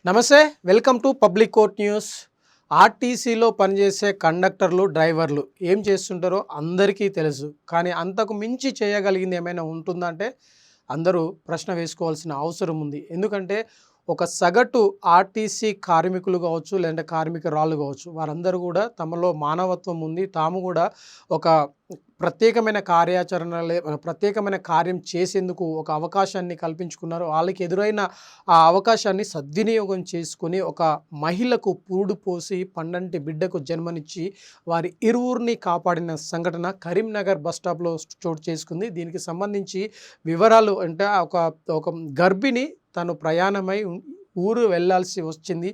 నమస్తే, welcome to public court news. ఆర్టీసీలో పనిచేసే కండక్టర్లు, డ్రైవర్లు ఏం చేస్తుంటారో అందరికీ తెలుసు. కానీ అంతకు మించి చేయగలిగింది ఏమైనా ఉంటుందా అంటే అందరూ ప్రశ్న వేసుకోవాల్సిన అవసరం ఉంది. ఎందుకంటే ఒక సగటు ఆర్టీసీ కార్మికులు కావచ్చు, లేదంటే కార్మికురాళ్ళు కావచ్చు, వారందరూ కూడా తమలో మానవత్వం ఉంది. తాము కూడా ఒక ప్రత్యేకమైన ప్రత్యేకమైన కార్యం చేసేందుకు ఒక అవకాశాన్ని కల్పించుకున్నారు. వాళ్ళకి ఎదురైన ఆ అవకాశాన్ని సద్వినియోగం చేసుకొని ఒక మహిళకు పురుడు పోసి పండంటి బిడ్డకు జన్మనిచ్చి వారి ఇరువురిని కాపాడిన సంఘటన కరీంనగర్ బస్ స్టాప్లో చోటు చేసుకుంది. దీనికి సంబంధించి వివరాలు అంటే ఒక గర్భిణి తను ప్రయాణమై ఊరు వెళ్ళాల్సి వచ్చింది.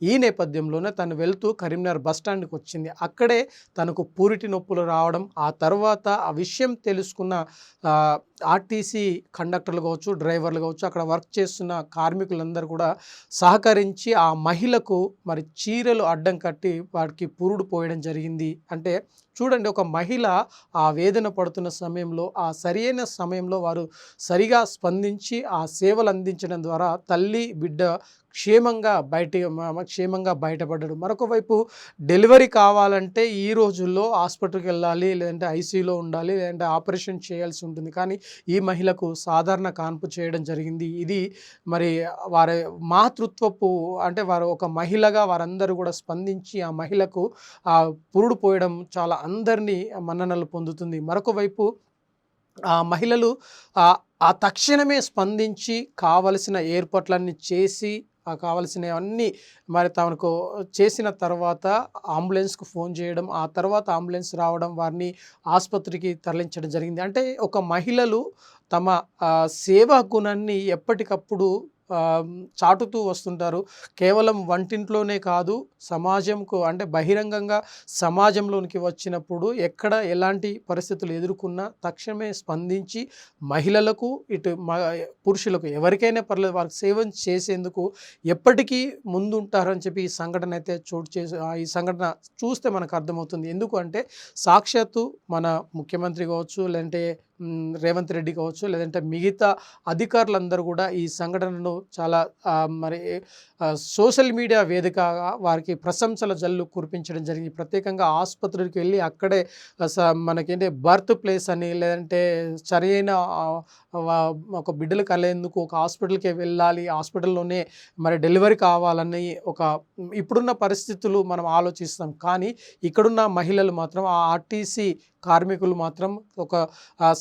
ఈ నేపథ్యంలోనే తను వెళ్తూ కరీంనగర్ బస్ స్టాండ్కి వచ్చింది. అక్కడే తనకు పూరిటి నొప్పులు రావడం, ఆ తర్వాత ఆ విషయం తెలుసుకున్న ఆర్టీసీ కండక్టర్లు కావచ్చు, డ్రైవర్లు కావచ్చు, అక్కడ వర్క్ చేస్తున్న కార్మికులందరూ కూడా సహకరించి ఆ మహిళకు మరి చీరలు అడ్డం కట్టి వాడికి పురుడు పోయడం జరిగింది. అంటే చూడండి, ఒక మహిళ ఆ వేదన పడుతున్న సమయంలో, ఆ సరైన సమయంలో వారు సరిగా స్పందించి ఆ సేవలు అందించడం ద్వారా తల్లి బిడ్డ క్షేమంగా బయటపడ్డాడు. మరొక వైపు డెలివరీ కావాలంటే ఈ రోజుల్లో హాస్పిటల్కి వెళ్ళాలి, లేదంటే ఐసీయూలో ఉండాలి, లేదంటే ఆపరేషన్ చేయాల్సి ఉంటుంది. కానీ ఈ మహిళకు సాధారణ కాన్పు చేయడం జరిగింది. ఇది మరి వారి మాతృత్వపు అంటే వారు ఒక మహిళగా వారందరూ కూడా స్పందించి ఆ మహిళకు ఆ పురుడు పోయడం చాలా అందరినీ మన్ననలు పొందుతుంది. మరొక వైపు ఆ మహిళలు ఆ తక్షణమే స్పందించి కావలసిన ఏర్పాట్లన్నీ చేసి కావలసినవన్నీ మరి తమకు చేసిన తర్వాత అంబులెన్స్కు ఫోన్ చేయడం, ఆ తర్వాత అంబులెన్స్ రావడం, వారిని ఆసుపత్రికి తరలించడం జరిగింది. అంటే ఒక మహిళలు తమ సేవా గుణాన్ని ఎప్పటికప్పుడు చాటుతూ వస్తుంటారు. కేవలం వంటింట్లోనే కాదు, సమాజంకు అంటే బహిరంగంగా సమాజంలోనికి వచ్చినప్పుడు ఎక్కడ ఎలాంటి పరిస్థితులు ఎదుర్కొన్నా తక్షణమే స్పందించి మహిళలకు ఇటు పురుషులకు ఎవరికైనా పర్లేదు వారికి సేవ చేసేందుకు ఎప్పటికీ ముందుంటారని చెప్పి ఈ సంఘటన అయితే ఈ సంఘటన చూస్తే మనకు అర్థమవుతుంది. ఎందుకు అంటే సాక్షాత్తు మన ముఖ్యమంత్రి కావచ్చు, లేదంటే రేవంత్ రెడ్డి కావచ్చు, లేదంటే మిగతా అధికారులందరూ కూడా ఈ సంఘటనను చాలా మరి సోషల్ మీడియా వేదికగా వారికి ప్రశంసల జల్లు కురిపించడం జరిగింది. ప్రత్యేకంగా ఆసుపత్రికి వెళ్ళి అక్కడే మనకేంటి బర్త్ ప్లేస్ అని, లేదంటే సరైన ఒక బిడ్డలు కలేందుకు ఒక హాస్పిటల్కి వెళ్ళాలి, హాస్పిటల్లోనే మరి డెలివరీ కావాలని ఇప్పుడున్న పరిస్థితులు మనం ఆలోచిస్తాం. కానీ ఇక్కడున్న మహిళలు మాత్రం ఆ ఆర్టీసీ కార్మికులు మాత్రం ఒక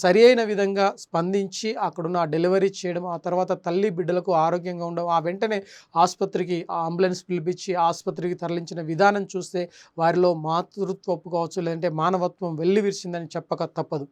సరి అయిన విధంగా స్పందించి అక్కడున్న డెలివరీ చేయడం, ఆ తర్వాత తల్లి బిడ్డలకు ఆరోగ్యంగా ఉండడం, ఆ వెంటనే ఆసుపత్రికి అంబులెన్స్ పిలిపించి ఆసుపత్రికి తరలించిన విధానం చూస్తే వారిలో మాతృత్వపు కావచ్చు, లేదంటే మానవత్వం వెల్లివిరిసిందని చెప్పక తప్పదు.